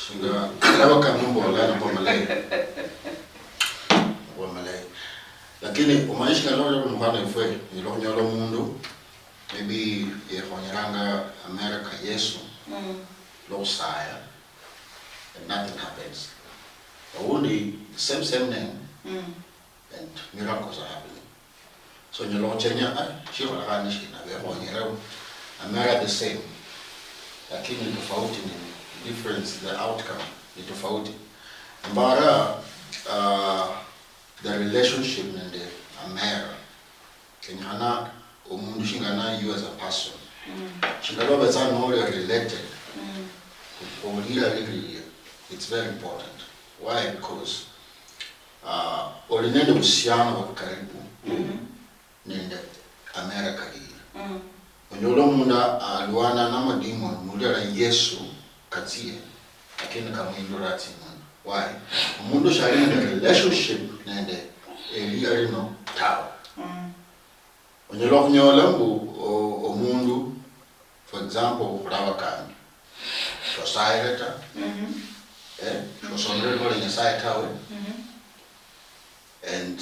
[SPEAKER 4] singa kama kamumbo wala kwa malay lakini umaisha lolo mfano ifwe nilonyolo mundu maybe yehonyeranga America Yesu lo saya and nothing happens only the same name and miracles are happening so nyolo chenya shiro la kanishi na yehonyera America the same lakini tofauti ni difference, the outcome is tofauti. Mbara the relationship in the America kenyana umundu shingana you as a person shingalo betsa no related it's very important. Why? Because olinende usiano wa karibu nende America hii onyolo munda alwana na madimon mulera Yesu katie lakini kamwindura timu. Why? Mundu shari na relationship nende eliyarino tao onyolo kunyola o mundu for example rawakani society society wala Nyasaye tawe and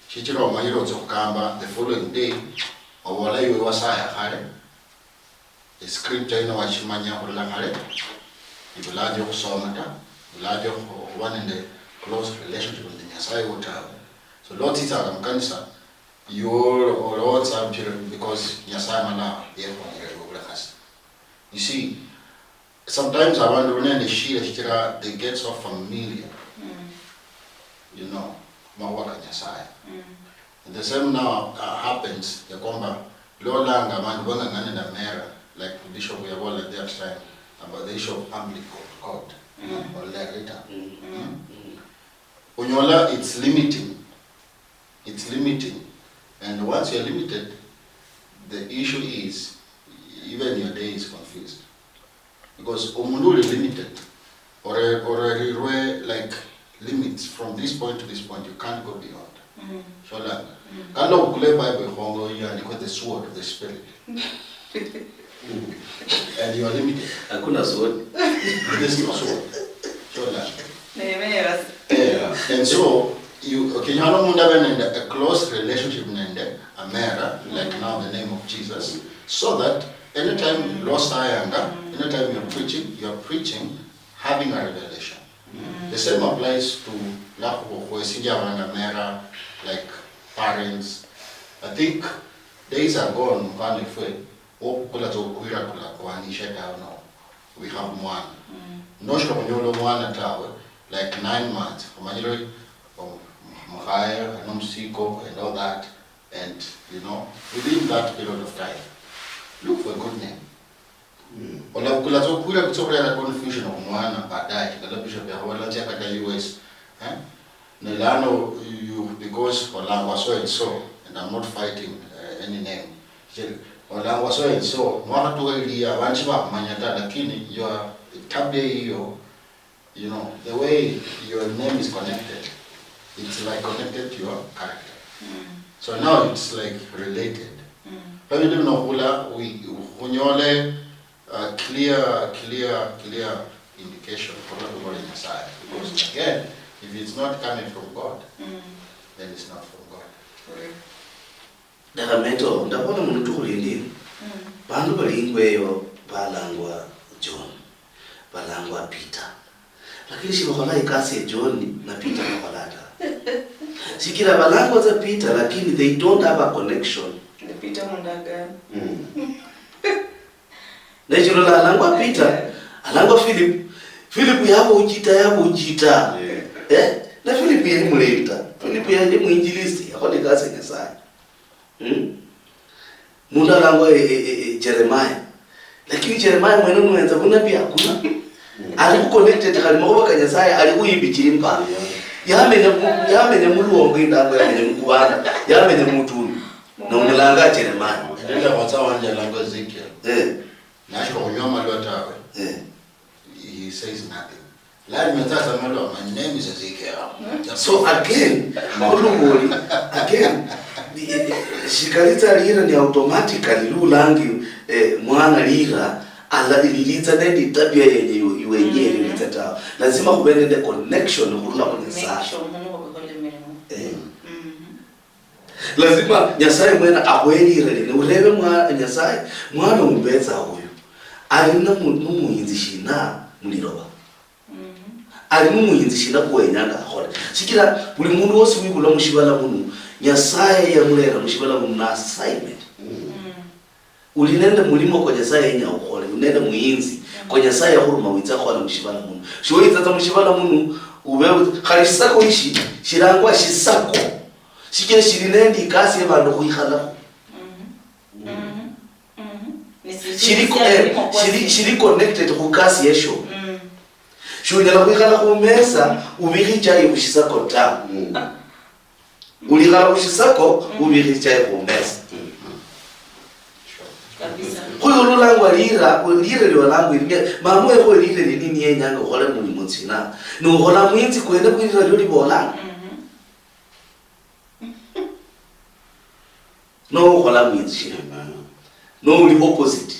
[SPEAKER 4] chichiro mayiro tsokamba the following day obola iwe wasaya khale the scripture ino wachimanya khula khale ibulaje kusoma ta ibulaje one in the close relationship with the Nyasaye utawe so lot it are kanisa your or some children because Nyasaye mana yeko ngere khasi. You see sometimes I wonder when the shira they get so familiar you know mawaka Nyasaye and the same now happens the komba lolanga man bonga ngane na mera like Bishop Yabola at that time about the issue of public God or later unyola it's limiting and once you're limited the issue is even your day is confused because umundu is limited or like limits from this point to this point you can't go beyond. Shola kalo kule Bible hongo ya liko the sword of the spirit and you are limited
[SPEAKER 3] hakuna sword
[SPEAKER 4] there's no sword shola
[SPEAKER 1] Nehemiah
[SPEAKER 4] and so you okay you know munda in a close relationship nende Amera like now the name of Jesus so that anytime you lost ayanga anytime you're preaching having a revelation. The same applies to Mera, like parents. I think days are gone, we have one. No like 9 months, and all that, and you know, within that period of time, look for a good name. Ola kulazo kula kutoka na confusion of mwana baadaye kala bishop ya wala tia kata US Nelano you because Olangwa so and so and I'm not fighting any name Olangwa so and so mwana tu elia wanchi ba manyata lakini your tabia hiyo you know, the way your name is connected, it's like connected to your character. So now it's like related. How you do know we clear indication for what we want inside. Because again, if it's not coming from God, then it's not from God.
[SPEAKER 3] Dakameto, ndabona muntu kulindini. Bantu balingweyo balangwa John, balangwa Peter. Lakini shibakala ikasi ya John na Peter bakalata. Sikira balangwa za Peter, lakini they don't have a connection.
[SPEAKER 1] The Peter mundaga.
[SPEAKER 3] Na jiro la alangwa Peter, alangwa Philip. Philip yabo ujita. Na Philip yeye muleta. Philip yeye muinjilisti, akone kasi nyasai. Munda alangwa Jeremiah. Lakini Jeremiah mwene mwenza kuna pia hakuna. Aliku connected kali makoba kanyasai aliku yibichirimba. Yamenye muluongo indangwa yamenye mukubana. Yamenye mutuni. Na unilanga Jeremiah.
[SPEAKER 4] Ndio what's our language Ezekiel. Nashko unyoma lwatawe. He says nothing. Lad metasa malo, my name is Ezekiel.
[SPEAKER 3] So again, shikalita lira ni automatically lulangi mwana lira ala ililita nende tabia yenye yuenye ilitata. Lazima kubende the connection kurula kwenye saa. Lazima Nyasaye mwena awelire ni urebe mwa Nyasaye mwana umbeza huyo. Alina muhinzi shina muliroba. Alina muhinzi shina kuwenyanga akora. Sikira buli muntu wose wibula mushibala munu Nyasaye yamulera mushibala munu na assignment. Ulinende mulimo kwa Nyasaye nya ukole, unende muhinzi kwa Nyasaye huruma witsa kwa mushibala munu. Shwe itata mushibala munu ubewe kalisako ishi shirangwa shisako. Sikira shirinende ikasi y'abantu kuyikhala. Shiri connected ku kasi yesho. Shunyala kwikhala ku mesa ubiri chai kushisako ta. Ulikhala kushisako ubiri chai ku mesa.
[SPEAKER 1] Kabisa.
[SPEAKER 3] Kuyo lulangu lira liwa langu ilike mamwe ko lire nini yenyanga khole mu mutsina. No khola mwinzi kwenda kwira lyo libola. No khola mwinzi. No uli opposite.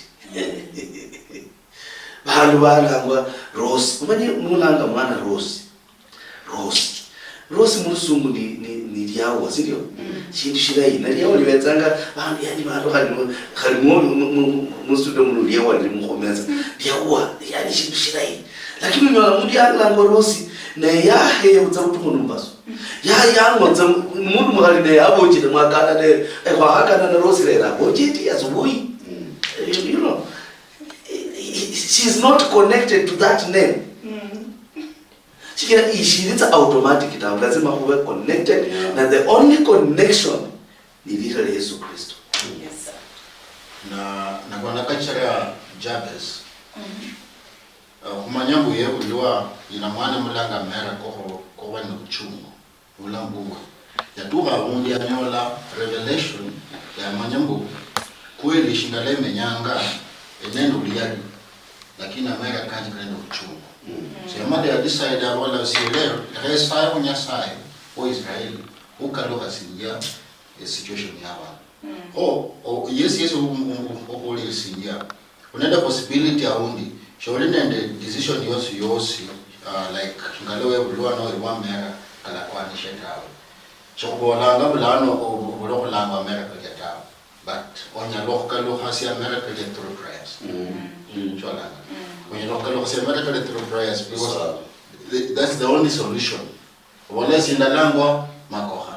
[SPEAKER 3] Bantu balangwa Rose. Umanye mulanga mwana Rose. Rose musungu ni lyawo siryo. Shindu shirayi na lyawo libetsanga bantu yani bantu khalimo mustudio mu lyawo ndi mukhomeza. Lyawo yani shindu shirayi. Lakini nyola muri alangwa Rose na yahe utsabutu munumbaso. Ya ngotsa mundu mukhali ne abojile mwakana ne kwa hakana na Rose lera bojiti azubuyi. You know, she's not connected to that name. She is automatic now. Lazima kuwe connected. And the only connection ni lile Yesu Kristo.
[SPEAKER 1] Yes sir.
[SPEAKER 4] Na kwa culture Jabez. Kumanyambu ye uliwa ina mwana mulanga mera ko wani uchungu. Ulambuwa. Ya tuha undi ya nyola revelation ya manyambu kweli shingale menyanga enendo liyali lakini amera kanji kando uchungu. So yamade ya decide wala sielero resa ya Nyasaye o Israeli ukaloka sinja situation yaba. Yes uli sinja. Unenda possibility aundi. Shawli nende decision yosi like ngalewe bulwa no irwa mera kala kwa ni shetawe. Chokolanga bulano buloko langa America keta. But on your local has America get through prayers. When you local has America get through prayers because that's the only solution. Unless in the lango makoha.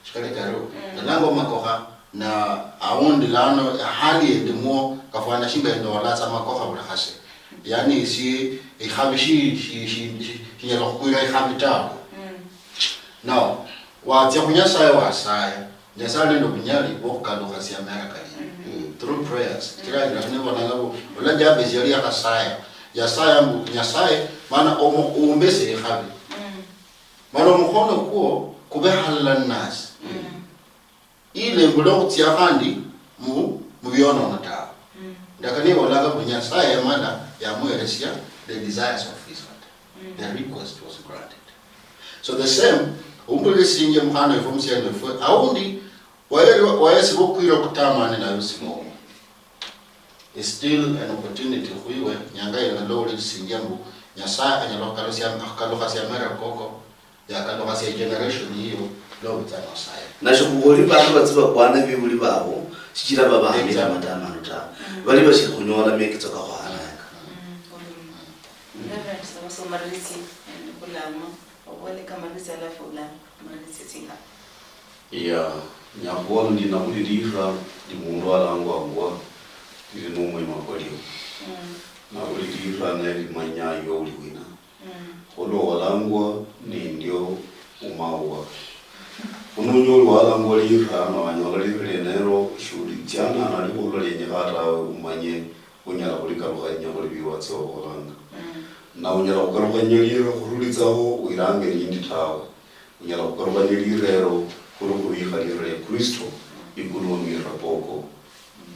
[SPEAKER 4] Shikali karo. The lango makoha na aondi lano hali ndimo kafanya shimba ndo walaza makoha bulahase. Yani si ihabishi yalokuira ihabita. Now, watia kunyasa wasaya. Nyasaye ndo kunyali bokalo kasi America through prayers. Kila ndio wanangabu wala Jabez yali akasaya. Yasaya mbu Nyasaye maana uombese habi. Maana mkono kuo kubehala nas. Ile mbulo tia handi mu biona nata. Ndakani wala ga Nyasaye maana ya mueresia the desires of his heart. the request was granted. So the same, umbuli singe mhano ifumsi ya nifue, aundi wae sibokuira kutamani na yusimo. It's still an opportunity kuiwe, nyanga ya lori singe mbu, nyasa anyalokalokasi ya mera koko, ya kalokasi ya generation hiyo, lori tano saya.
[SPEAKER 3] Na shukugoli bantu batsiba kwana bibuli babo, shikira baba hamira matama nuta. Bali bashika kunyola mekitoka kwa hana yaka.
[SPEAKER 1] Reverend, so marisi kulama, wale kama marisi alafu la marisi singa.
[SPEAKER 2] Ya nyakolo ndi nakulilira ndi mundu alangwa ili nomwe makolio. Na ulilira na ili manyayo uliwina. Kolo walangwa ni ndio umawa. Ununyo walangwa lira na wanyola lira nero shuri tiana na libo lenye hata umanye unyala kulikaruka nyakoli biwatse okolanga. Na unyala kukaruka nyelira kurulizaho uirange lindi tawe. Unyala kukaruka nyelirero kuruku biharire Kristo igulumira poko.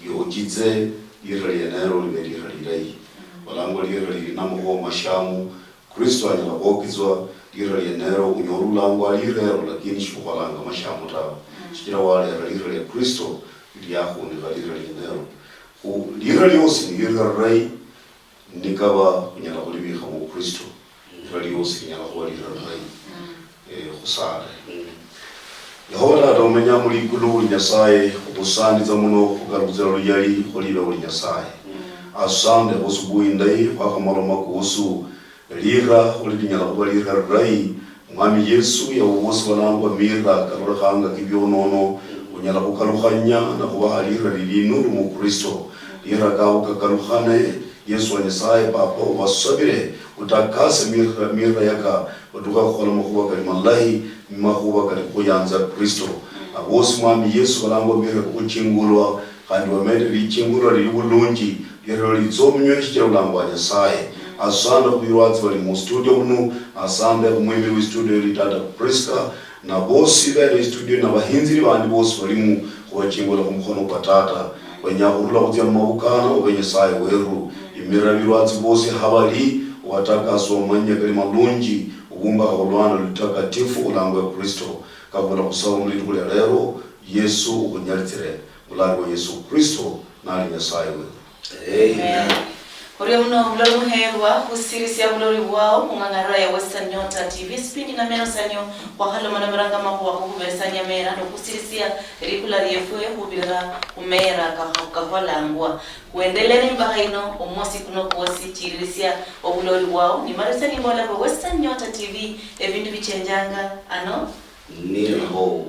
[SPEAKER 2] Yojize lira nero libelira lirai. Walangwa lira namuho mashamu Kristo anyala kokizwa lira nero unyorulangwa lirero lakini shukalanga mashamu tawe. Shikira wale lira Kristo liyahuni lira nero. Lira lyosi lira rai nikaba kunyala kulibika mu Kristo. Lira lyosi nyala kulira rai. Kusale. Yehova atomenya muri gulu nyasaye okusandiza muno kugaruzira ruyali kulibe uri nyasaye. Asande osubuhi ndai pakamaro makuhusu lira uri nyala kulira rai. Mwami Yesu ya uwosi walangwa mira karorahanga kibyonono unyala kukaruhanya na kubaha lira lilinuru mu Kristo. Lira kawo kakaruhane Yesu wanyesaye papa ubasabire utakase mira yaka utuka kukhala makuba kari malahi makuba kari kuyanza Kristo. Abosi mwami Yesu walangwa mira kuchingulwa kandi wamede lichingulwa lili bulungi lero lizomnyweshya ulangwa nyasaye. Asanda kubiwazi bali mu studio muno, asanda kumwimbi wa studio litata Priska na bosi bali studio na bahinziri bandi bosi bali mu kubachingula kumukono patata wenyahurula kutia mabukana ubenyesaye weru imira biwazi bosi habali wataka asomanya kali malungi ubumba kaulwana lutakatifu ulangwa Kristo kabula kusaba muri kule lero Yesu ukunyalitire ulangwa Yesu Kristo na nyasaye weru.
[SPEAKER 1] Amen. Uri uno mlolo muherwa kusirisi ya mloli wao mungangara ya Western Nyota TV spindi na meno sanyo kwa halo manamiranga maku wako kubesanya mera no kusirisi ya regular yefwe kubira umera kahwala angwa kuendelea mpaka ino umosi kuno kuosi chirisia obuloli wao ni maresani mbola kwa Western Nyota TV ebindu bichenjanga ano
[SPEAKER 3] Nilo